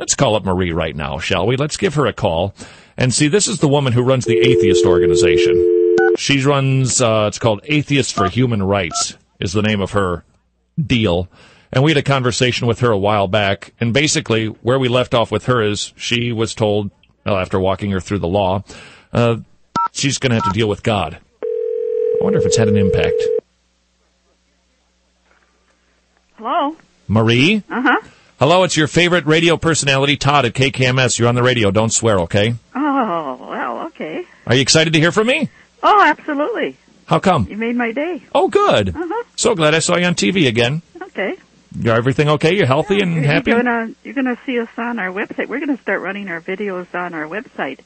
Let's call up Marie right now, shall we? Let's give her a call. And see, this is the woman who runs the atheist organization. She runs, it's called Atheists for Human Rights is the name of her deal. And we had a conversation with her a while back. And basically, where we left off with her is she was told, well, after walking her through the law, she's going to have to deal with God. I wonder if it's had an impact. Hello? Marie? Uh-huh. Hello, it's your favorite radio personality, Todd at KKMS. You're on the radio. Don't swear, okay? Oh, well, okay. Are you excited to hear from me? Oh, absolutely. How come? You made my day. Oh, good. Uh-huh. So glad I saw you on TV again. Okay. Everything okay? You're healthy and happy? You're gonna see us on our website. We're going to start running our videos on our website,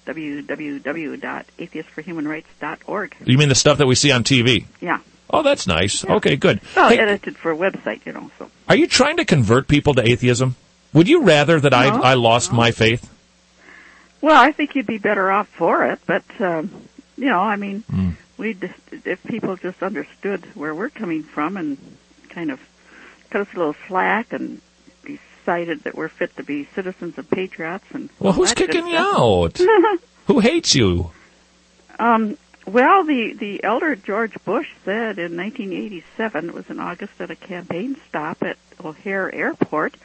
www.atheistforhumanrights.org. You mean the stuff that we see on TV? Yeah. Oh, that's nice. Yeah. Okay, good. Well, Hey, edited for a website, so. are you trying to convert people to atheism? Would you rather that I lost my faith? Well, I think you'd be better off for it, but, if people just understood where we're coming from and kind of cut us a little slack and decided that we're fit to be citizens and patriots and... Well, who's kicking you out? Who hates you? Well, the elder George Bush said in 1987, it was in August at a campaign stop at O'Hare Airport,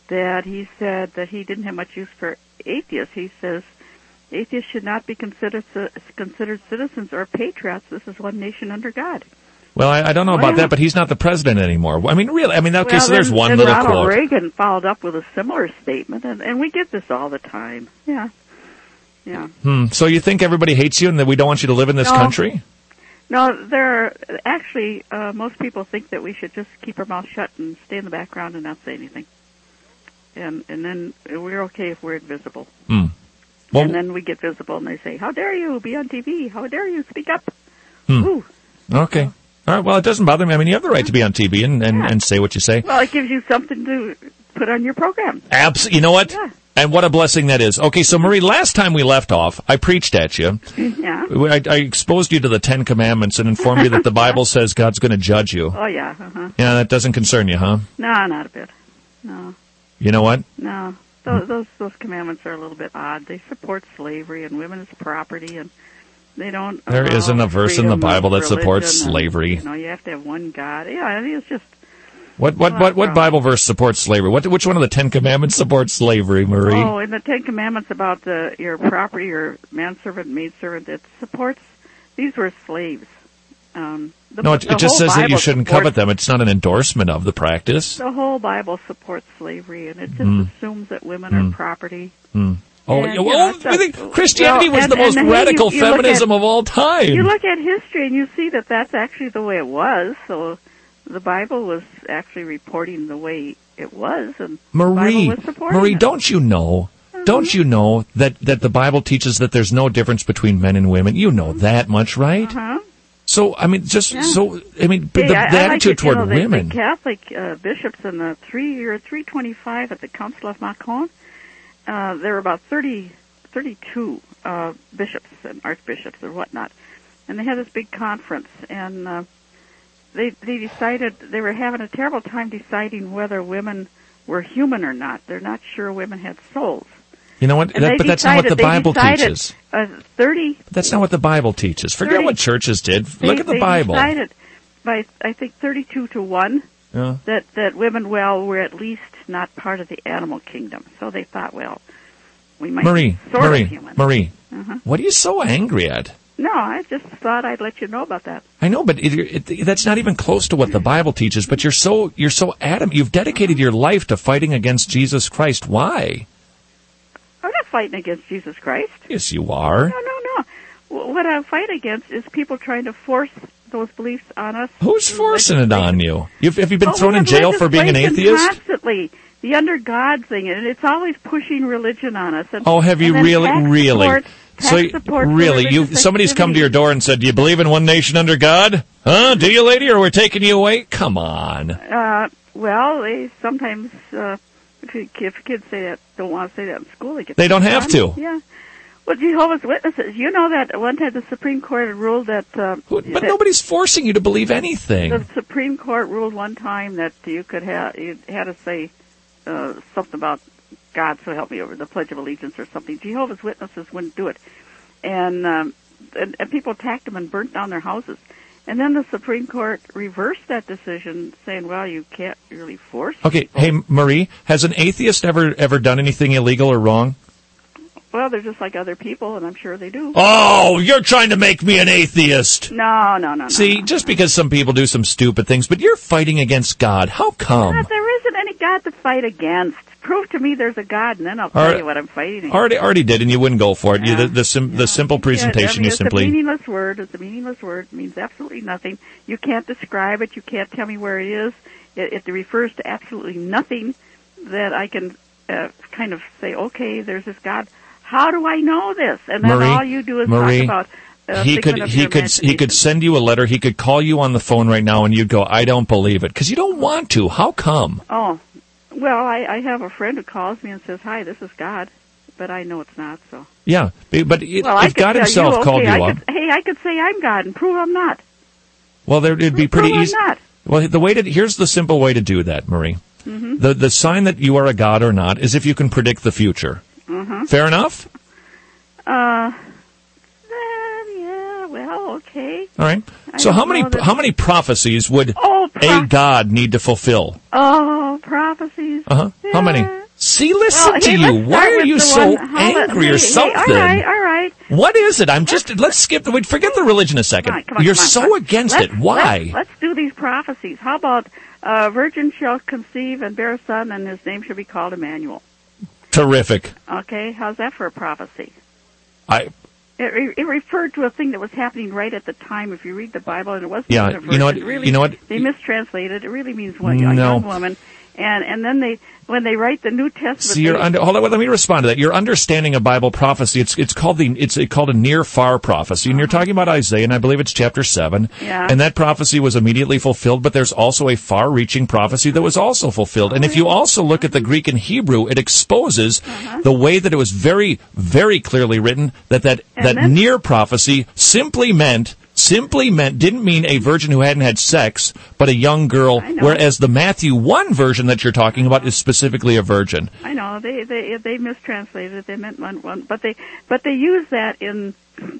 that he said that he didn't have much use for atheists. He says, atheists should not be considered citizens or patriots. This is one nation under God. Well, I don't know about that, but he's not the president anymore. I mean, really, okay, so there's one little Ronald quote. Reagan followed up with a similar statement, and we get this all the time. Yeah. Yeah. So you think everybody hates you and that we don't want you to live in this country? No, most people think that we should just keep our mouth shut and stay in the background and not say anything. And then we're okay if we're invisible. Well, and then we get visible and they say, how dare you be on TV? How dare you speak up? Ooh. Okay. All right, well, it doesn't bother me. I mean, you have the right to be on TV and say what you say. Well, it gives you something to put on your program. Absolutely. You know what? Yeah. And what a blessing that is. Okay, so Marie, last time we left off, I preached at you. Yeah. I exposed you to the Ten Commandments and informed you that the Bible says God's going to judge you. Oh, yeah. Uh-huh. Yeah, that doesn't concern you, huh? No, not a bit. No. You know what? No. Those commandments are a little bit odd. They support slavery and women's property, and they don't. There isn't a verse in the Bible that supports slavery. And, you have to have one God. Yeah, I think it's just. What Bible verse supports slavery? Which one of the Ten Commandments supports slavery, Marie? Oh, in the Ten Commandments about your property, your manservant, maidservant, it supports. These were slaves. It just says that you shouldn't covet them. It's not an endorsement of the practice. The whole Bible supports slavery, and it just assumes that women are property. I think Christianity was the most radical feminism of all time. You look at history, and you see that that's actually the way it was. So the Bible was actually reporting the way it was, and the Bible was supporting Marie, it. don't you know? Don't you know that the Bible teaches that there's no difference between men and women? You know that much, right? Uh-huh. So, I mean, the attitude toward women. The Catholic bishops in the 325 at the Council of Macon, there were about 32 bishops and archbishops and whatnot. And they had this big conference, and they decided they were having a terrible time deciding whether women were human or not. They're not sure women had souls. You know what? But that's not what the Bible teaches. That's not what the Bible teaches. Forget what churches did. Look at the Bible. They decided by, I think, 32-1 that women, were at least not part of the animal kingdom. So they thought, we might be sort of human. Marie, what are you so angry at? No, I just thought I'd let you know about that. I know, but that's not even close to what the Bible teaches. But you're so adamant. You've dedicated your life to fighting against Jesus Christ. Why? I'm not fighting against Jesus Christ. Yes, you are. No. What I fight against is people trying to force those beliefs on us. Who's forcing it on you? Have you been thrown in jail for being an atheist? Constantly. The under God thing, and it's always pushing religion on us. And, have you really? Somebody's come to your door and said, do you believe in one nation under God? Huh? Do you, lady, or we're taking you away? Come on. They sometimes... If kids don't want to say that in school, they don't have to. Yeah. Well, Jehovah's Witnesses, you know that one time the Supreme Court had ruled that... but nobody's forcing you to believe anything. The Supreme Court ruled one time that you had to say something about God so help me, over the Pledge of Allegiance or something. Jehovah's Witnesses wouldn't do it. And people attacked them and burnt down their houses. And then the Supreme Court reversed that decision, saying, well, you can't really force Okay, people. hey, Marie, has an atheist ever done anything illegal or wrong? Well, they're just like other people, and I'm sure they do. Oh, you're trying to make me an atheist. No. See, just because some people do some stupid things, but you're fighting against God. How come? God, there isn't any God to fight against. Prove to me there's a God, and then I'll tell you what I'm fighting against. Already did, and you wouldn't go for it. Yeah. The simple presentation, you simply... It's a meaningless word. It's a meaningless word. It means absolutely nothing. You can't describe it. You can't tell me where it is. It refers to absolutely nothing that I can kind of say, okay, there's this God. How do I know this? And then all you do is talk about... He could send you a letter. He could call you on the phone right now, and you'd go, I don't believe it. Because you don't want to. How come? Oh, well, I have a friend who calls me and says, hi, this is God. But I know it's not, so... Yeah, but if God himself called you up... I could say I'm God and prove I'm not. Well, it'd be pretty easy. I'm not. Well, here's the simple way to do that, Marie. Mm-hmm. The sign that you are a God or not is if you can predict the future. Mm-hmm. Fair enough? Yeah, well, okay. All right. So how many prophecies would a God need to fulfill? Oh, prophecies. Uh-huh. Yeah. How many? See, listen to you. Why are you so angry or something? All right. What is it? Let's skip forget the religion a second. You're so against it. Why? Let's do these prophecies. How about virgin shall conceive and bear a son, and his name shall be called Emmanuel. Terrific. Okay, how's that for a prophecy? It referred to a thing that was happening right at the time. If you read the Bible, and it wasn't yeah, a verse, you know what? They mistranslated. It really means a young woman. And then when they write the New Testament. See, hold on. Let me respond to that. Your understanding of Bible prophecy, it's called a near far prophecy, and you're talking about Isaiah, and I believe it's chapter 7. Yeah. And that prophecy was immediately fulfilled, but there's also a far-reaching prophecy that was also fulfilled. And if you also look at the Greek and Hebrew, it exposes the way that it was very, very clearly written that near prophecy didn't mean a virgin who hadn't had sex, but a young girl, whereas the Matthew 1 version that you're talking about is specifically a virgin. I know, they mistranslated it. They meant one, but they use that in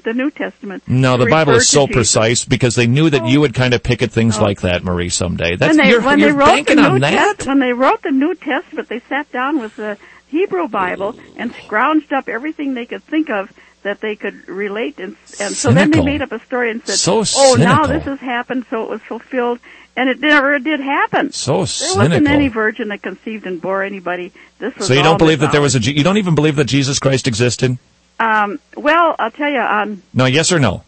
the New Testament. No, the Bible is so precise because they knew that you would kind of pick at things like that, Marie, someday. You're banking on that? When they wrote the New Testament, they sat down with the Hebrew Bible and scrounged up everything they could think of that they could relate, and so then they made up a story and said, now this has happened, so it was fulfilled, and it never did happen. So cynical. There wasn't any virgin that conceived and bore anybody. This was so you don't believe that there was you don't even believe that Jesus Christ existed? Well, I'll tell you. No, yes or no?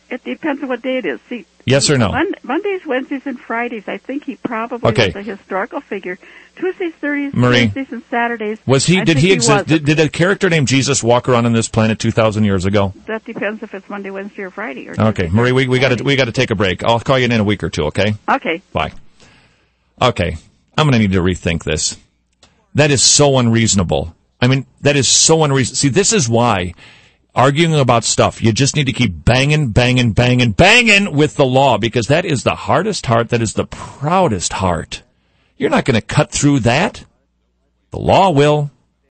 It depends on what day it is. See, yes or no? Mondays, Wednesdays, and Fridays. I think he probably was a historical figure. Tuesdays, Thursdays, Wednesdays, and Saturdays. Did he exist? Did a character named Jesus walk around on this planet 2,000 years ago? That depends if it's Monday, Wednesday, or Friday. Okay, Marie, we got to take a break. I'll call you in a week or two. Okay. Okay. Bye. Okay, I'm going to need to rethink this. That is so unreasonable. I mean, that is so unreasonable. See, this is why. Arguing about stuff, you just need to keep banging with the law, because that is the hardest heart, that is the proudest heart. You're not going to cut through that. The law will.